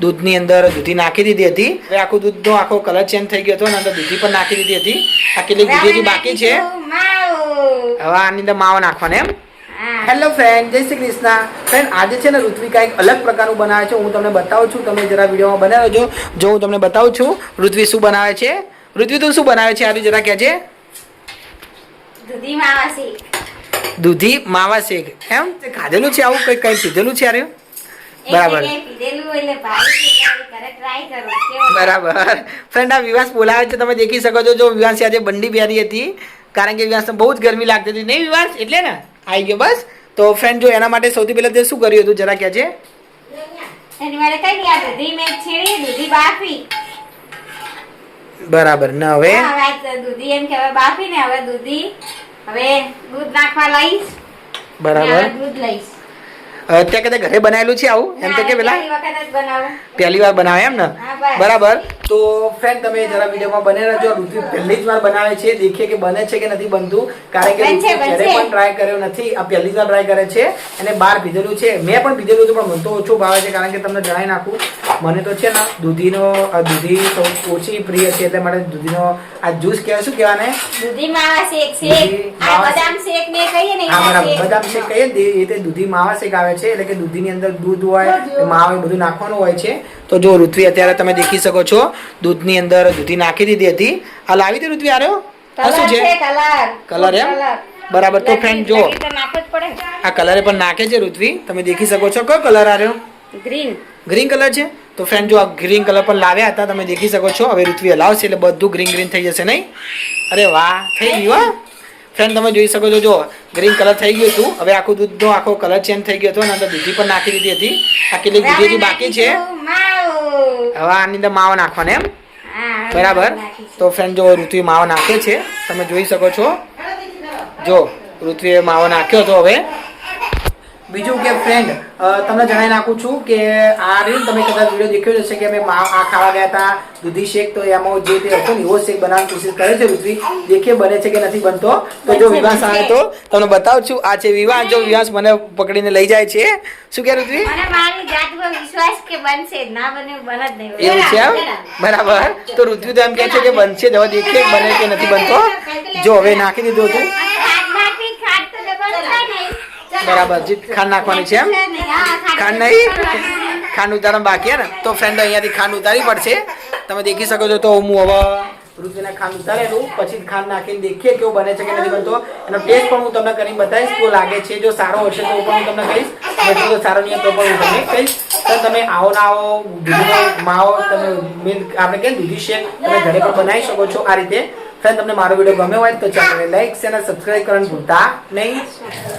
દૂધની અંદર દૂધી નાખી દીધી હતી. હવે આખું દૂધનો આખો કલર ચેન્જ થઈ ગયો હતો અને અંદર દૂધી પણ નાખી દીધી હતી. આ કેટલી દૂધી બાકી છે, હવે આની અંદર માવો નાખવાનો એમ. હેલો ફ્રેન્ડ, જય શ્રી કૃષ્ણ. ફ્રેન્ડ, આજે છે ને ઋત્વી કંઈક અલગ પ્રકારનું બનાવે છે. હું તમને બતાવું છું, તમે જરા વિડીયોમાં બનાવો છો. જો હું તમને બતાવું છું ઋત્વી શું બનાવે છે. ઋત્વી તું શું બનાવે છે આજે જરા કહેજે. દૂધી માવા શેક. દૂધી માવા શેક એમ ખાધેલું છે આવું કઈ કઈ પીધેલું છે આર્યું? બરાબર બરાબર. ફ્રેન્ડ, આ વિવાસ બોલાવે છે, તમે દેખી શકો છો. જો વિવાસ આજે બંડી પહેરી હતી કારણ કે વિવાસને બહુ જ ગરમી લાગતી હતી નહીં વિવાસ, એટલે ને આવી ગયો બસ. તો ફ્રેન્ડ, જો એના માટે સૌથી પહેલા તે શું કર્યું હતું જરા કહેજે. એની માટે કઈ નહીં, આ દૂધી મેં છીણી, દૂધી બાફી. બરાબર ને હવે દૂધી એમ કે હવે બાફી ને હવે દૂધી હવે દૂધ નાખવા લઈશ. બરાબર. દૂધ લઈશ. ત્યાં કદાચ ઘરે બનાવેલું છે આવું એમ તો કે પેલા પહેલી વાર બનાવે એમ ને. બરાબર. તો ફ્રેન્ડ, તમે જરા વિડીયોમાં બને રહેજો. ઋત્વી પહેલી જ વાર બનાવે છે, દેખીએ કે બને છે કે નથી બનતું, કારણ કે ઋત્વી ક્યારે પણ ટ્રાય કર્યો નથી. આ પહેલી જ વાર ટ્રાય કરે છે અને બહાર પીધેલું છે. મેં પણ પીધેલું હતું પણ મને તો ઓછું ભાવે છે, કારણ કે તમને જણાવી નાખું, મને તો છે ને દૂધી ઓછી પ્રિય છે, એટલે માટે દૂધીનો આ જ્યુસ કહેવાય, શું કહેવાને, દૂધી માવા શેક. આ બદામ શેક ને કહીએ ને, હા બરાબર, બદામ શેક કહીએ ને એ દૂધી માવા શેક આવે છે. એટલે કે દૂધીની અંદર દૂધ હોય, માવા બધું નાખવાનું હોય છે. તો જો ઋત્વી અત્યારે તમે દેખી શકો છો દૂધની અંદર દૂધી નાખી દીધી હતી. આ લાવી હતી ઋત્વી આર્યો શું છે કલર એમ. બરાબર. તો ફ્રેન્ડ, જો આ કલરે પણ નાખે છે ઋત્વી, તમે દેખી શકો છો. કયો કલર આર્યો? ગ્રીન કલર છે. તો ફ્રેન્ડ, જો આ ગ્રીન કલર પણ લાવ્યા હતા, તમે દેખી શકો છો. હવે ઋત્વી હલાવશે એટલે બધું ગ્રીન થઈ જશે નહીં? અરે વાહ, થઈ ગયું. ફ્રેન્ડ, તમે જોઈ શકો છો, જો ગ્રીન કલર થઈ ગયું હતું. હવે આખું દૂધનો આખો કલર ચેન્જ થઈ ગયો હતો અને અંદર દૂધી પણ નાખી દીધી હતી. આ કેટલી દૂધી બાકી છે, હવે આની અંદર માવો નાખવાનો એમ. બરાબર. તો ફ્રેન્ડ, જો ઋત્વી માવો નાખે છે, તમે જોઈ શકો છો. જો ઋત્વીએ માવો નાખ્યો હતો. હવે બીજું કે ફ્રેન્ડ, તમને જણાવી નાખું છું કે આ રીલ તમે કદાચ વિડીયો દેખ્યો હશે કે અમે આ ખાવા ગયા હતા દૂધી શેક, તો એમાં જે તે હતો ને એવો શેક બનાવવાની કોશિશ કરે છે ઋત્વી. દેખીએ બને છે કે નથી બનતો. તો જો વિવાસ આવે તો તમને બતાવું છું. આ છે વિવાસ. જો વિવાસ મને પકડીને લઈ જાય છે. શું કે ઋત્વી? વિશ્વાસ કે બનશે, ના બને બને જ નહીં. એવું છે એમ? બરાબર. તો ઋત્વી તો એમ કહે છે કે બનશે, હવે દેખીએ બને કે નથી બનતો. જો હવે નાખી દીધું હતું. બરાબર. ખાંડ નાખવાની છે એમ? ખાંડ નહીં, ખાંડ ઉતારવા બાકી હે ને. તો ફ્રેન્ડ, અહીંયાથી ખાંડ ઉતારવી પડશે. તમે દેખી શકો છો. તો હું હવે ઋત્વીને ખાંડ ઉતારેલું પછી ખાંડ નાખીને દેખીએ કેવું બને છે કે નથી બનતો. એનો ટેસ્ટ પણ હું તમને કરીને બતાવીશ કેવો લાગે છે. જો સારો હશે તો પણ હું તમને કહીશ, એટલું તો સારો નહીં તો પણ હું તમને કહીશ. તો તમે આવો ના આવો દૂધીનો માવો, તમે મિલ્ક આપણે કે દૂધી શેક તમે ઘરે પણ બનાવી શકો છો આ રીતે. ફ્રેન્ડ, તમને મારો વિડીયો ગમ્યો હોય તો ચેનલને લાઈક અને સબસ્ક્રાઇબ કરવાનું ભૂલતા નહીં.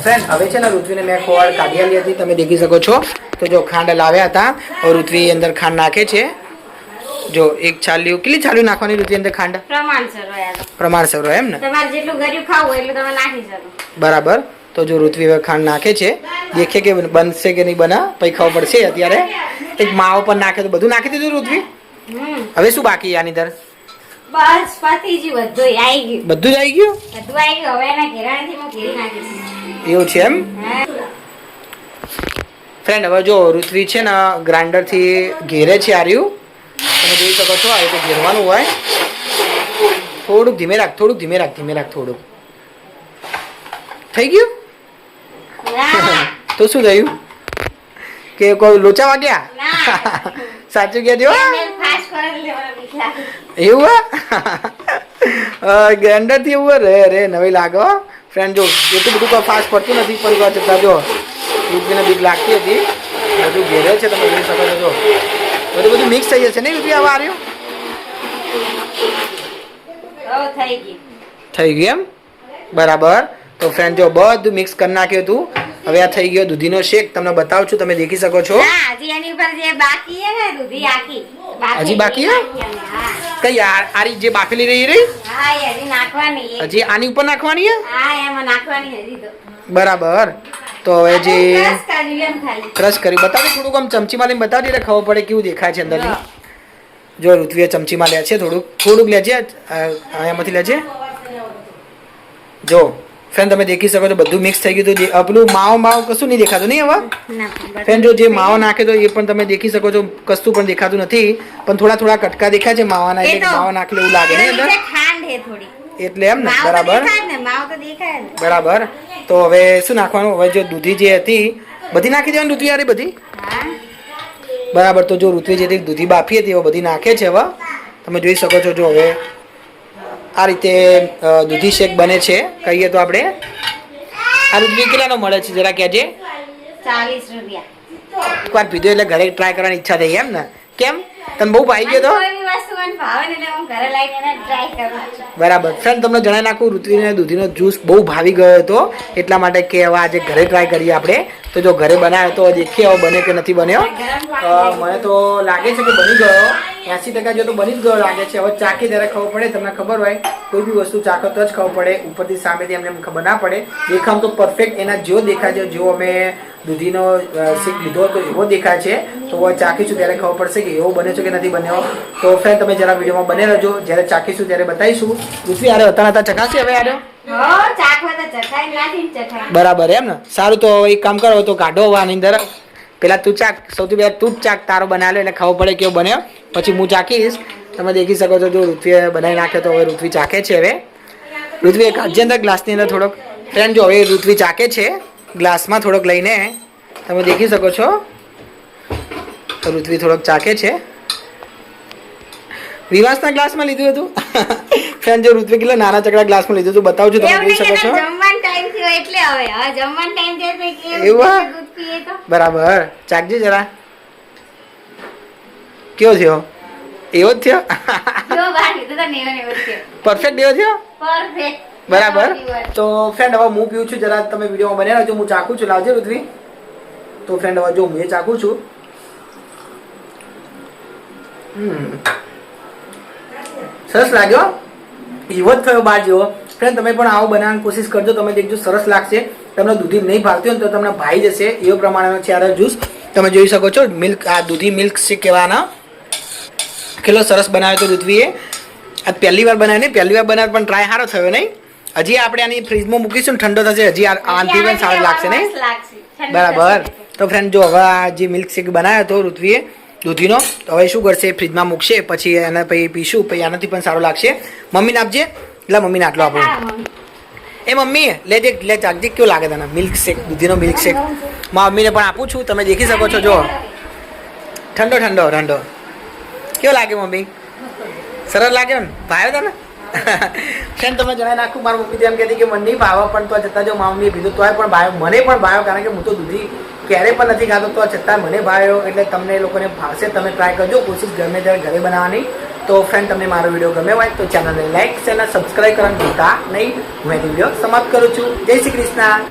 ફ્રેન્ડ, હવે છે ને ઋત્વીને મેં ખોવાડ કાઢી આલી હતી, તમે દેખી શકો છો. તો જો ખાંડ લાવ્યા હતા, હવે ઋત્વી અંદર ખાંડ નાખે છે. જો એક છાલ્યું, કેટલી છાલ્યું નાખવાની ઋત્વી અંદર ખાંડ? પ્રમાણસર હોય એમ ને. તમારે જેટલું ગળ્યું ખાવું એટલું તમે નાખી શકો. બરાબર. તો જો ઋત્વી હવે ખાંડ નાખે છે, દેખે કે બનશે કે નહીં બના, પછી ખબર પડશે. અત્યારે એક માવો પણ નાખે, તો બધું નાખી દીધું ઋત્વી. હવે શું બાકી આની અંદર? બસ પતી ગયું, બધું આવી ગયું. બધું જ આવી ગયું. બધું આવી ગયું. હવે એના ઘેરાણેથી હું ઘેરી નાખીશ. એવું છે એમ? ફ્રેન્ડ, હવે જો ઋત્વી છે ને ગ્રાઇન્ડર થી ઘેરે છે આર્યું, તમે જોઈ શકો છો. આ રીતે ઘેરવાનું હોય. થોડુંક ધીમે રાખ, થોડુંક ધીમે રાખ, ધીમે રાખ થોડુંક. થઈ ગયું? તો શું થયું કે કોઈ લોચા વાગ્યા? સાચું કહે જો. એવું ગ્રાઇન્ડર થી એવું રે નવી લાગો. ફ્રેન્ડ, જો એટલું બધું કોઈ ફાસ્ટ પડતું નથી, પરિવાર છતાં જો ઋત્વીને બીક લાગતી હતી. બધું ઘેરે છે, તમે જોઈ શકો છો. જો બધું મિક્સ થઈ જશે નહીં ઋત્વી? હવે આવ્યું થઈ ગયું એમ? બરાબર. તો ફ્રેન્ડ, જો બધું મિક્સ કરી નાખ્યું હતું. હવે આ થઈ ગયો દૂધીનો શેક. તમને બતાવું છું, તમે દેખી શકો છો. હજી એની ઉપર જે બાકી છે ને દૂધી આખી હજી બાકી છે. કઈ આરી જે બાફેલી રહી હજી નાખવાની, હજી આની ઉપર નાખવાની છે. એમાં નાખવાની હજી તો. બરાબર. તો હવે જે ક્રશ કરી બતાવી, થોડુંક આમ ચમચીમાં લઈને બતાવજે એટલે ખબર પડે કેવું દેખાય છે અંદરથી. જો ઋત્વીએ ચમચીમાં લે છે, થોડુંક લેજે, એમાંથી લેજે. જો ફ્રેન્ડ તમે દેખી શકો છો બધું મિક્સ થઈ ગયું હતું પેલું માવો કશું નહીં દેખાતું નહીં હવે ના ફ્રેન્ડ જો જે માવો નાખે તો એ પણ તમે દેખી શકો છો કશું પણ દેખાતું નથી પણ થોડા કટકા દેખાય છે માવાના એ એટલે તો માવો નાખેલું એવું લાગે ને અંદર ખાંડ હે થોડી એટલે એમ ને માવો તો બરાબર દેખાય જ ને માવો તો દેખાય ને બરાબર તો હવે શું નાખવાનું હવે જો દૂધી જે હતી બધી નાખી દેવાની દૂધી યાર બધી હા બરાબર તો જો ઋત્વી જે દૂધી બાફી હતી એ બધી નાખે છે હવે તમે જોઈ શકો છો જો હવે આ રીતે દૂધી શેક બને છે કહીએ તો આપણે આ ઋત્વી કેટલાનો મળે છે જરા કહેજે 40 રૂપિયા એકવાર પીધો એટલે ઘરે ટ્રાય કરવાની ઈચ્છા થઈ એમ ને કેમ તને બહુ ભાઈ ગયો તો કોઈ બી વસ્તુ મને ભાવે ને એટલે હું ઘરે લાવીને એને ટ્રાય કરું છું બરાબર ફ્રેન્ડ તમને જણાવી નાખું ઋત્વીને દૂધીનો જ્યુસ બહુ ભાવી ગયો હતો એટલા માટે કે હવે આજે ઘરે ટ્રાય કરીએ આપણે તો જો ઘરે બનાવ્યો તો દેખીએ હવે બને કે નથી બન્યો મને તો લાગે છે કે બની ગયો 80% જેટલો બની જ ગયો લાગે છે હવે ચાખી ત્યારે ખબર પડે તમને ખબર હોય કોઈ બી વસ્તુ ચાખો તો જ ખબર પડે ઉપરથી સામેથી એમને ખબર ના પડે દેખાવ તો પરફેક્ટ એના જેવો દેખાય છે જેવો અમે દૂધીનો શેક લીધો હતો એવો દેખાય છે તો હવે ચાખીશું ત્યારે ખબર પડશે કે એવો બને છે કે નથી બન્યો તો ફ્રેન્ડ તમે જરા વિડીયોમાં બને રહેજો જ્યારે ચાખીશું ત્યારે બતાવીશું ઋત્વી આરે હતા ચકાશી હવે આર્યો બરાબર એમ ને સારું તો એક કામ કરો તો કાઢો હવે આની અંદર પેલા તું ચાક સૌથી પહેલા તું જ ચાક તારો બનાવેલો એટલે ખબર પડે કેવો બન્યો પછી હું ચાખીશ તમે દેખી શકો છો જો ઋત્વીએ બનાવી નાખ્યો તો હવે ઋત્વી ચાખે છે હવે ઋત્વી એક આજે અંદર ગ્લાસની અંદર થોડોક ફ્રેન્ડ જો હવે ઋત્વી ચાખે છે ગ્લાસમાં થોડોક લઈને તમે દેખી શકો છો ઋત્વી થોડોક ચાખે છે વિવાસના ગ્લાસમાં લીધું હતું ફ્રેન્ડ જો ઋત્વી કેટલા નાના ચકડા ગ્લાસમાં લીધું હતું બતાવું છું તમે જોઈ શકો છો જમવાનો ટાઈમ થયો એટલે હવે જમવાનો ટાઈમ થયો તો કેવું એવું? દૂધ પીએ તો બરાબર ચાખજે જરા કેવો થયો એવો જ થયો જો બહાર લીધું તો નેવો નેવો થયો પરફેક્ટ એવો થયો પરફેક્ટ બરાબર તો ફ્રેન્ડ હવે હું પીવું છું જરા તમે વિડીયોમાં બને રહેજો હું ચાખું છું લાવજે ઋત્વી તો ફ્રેન્ડ હવે જો હું એ ચાખું છું સરસ લાગ્યો એવો જ થયો બાર જેવો ફ્રેન્ડ તમે પણ આવો બનાવવાની કોશિશ કરજો તમે દેખજો સરસ લાગશે તમને દૂધી નહીં ભાવતી હોય ને તો તમને ભાઈ જશે એવો પ્રમાણેનો છે આ જ્યુસ તમે જોઈ શકો છો મિલ્ક આ દૂધી મિલ્ક શેક કહેવાના કેટલો સરસ બનાવ્યો તો ઋત્વીએ આ પહેલી વાર બનાવ્યો નહીં પહેલી વાર બનાવ્યો પણ ટ્રાય સારો થયો નહીં હજી આપણે આની ફ્રીજમાં મૂકીશું ને ઠંડો થશે હજી આનાથી પણ સારો લાગશે નહીં બરાબર તો ફ્રેન્ડ જો હવે આ જે મિલ્ક શેક બનાવ્યો હતો ઋત્વીએ દૂધીનો હવે શું કરશે ફ્રીજમાં મૂકશે પછી એને પછી પીશું પછી આનાથી પણ સારું લાગશે મમ્મીને આપજે એટલે મમ્મીને આટલો આપો એ મમ્મી લેજે લે ચાખજે કેવું લાગે તને મિલ્ક શેક દૂધીનો મિલ્ક શેક મારા મમ્મીને પણ આપું છું તમે દેખી શકો છો જો ઠંડો ઠંડો ઠંડો કેવો લાગે મમ્મી સરસ લાગે ને ભાવ્યો તને ફ્રેન્ડ તમે જણાવી નાખું મારું મમ્મી એમ કહેતી કે મને નહીં ભાવે પણ તો છતાં જો મારા મમ્મીએ પીધું તોય પણ ભાવ્યો મને પણ ભાવ્યો કારણ કે હું તો દૂધી ક્યારેય પણ નથી ખાતો તો છતાં મને ભાવ્યો એટલે તમને એ લોકોને ભાવશે તમે ટ્રાય કરજો કોશિશ ગમે ત્યારે ઘરે બનાવવાની તો ફ્રેન્ડ તમને મારો વિડીયો ગમે હોય તો ચેનલને લાઈક ચેનલ સબસ્ક્રાઈબ કરવાનું ભૂલતા નહીં હું એ વિડીયો સમાપ્ત કરું છું જય શ્રી કૃષ્ણ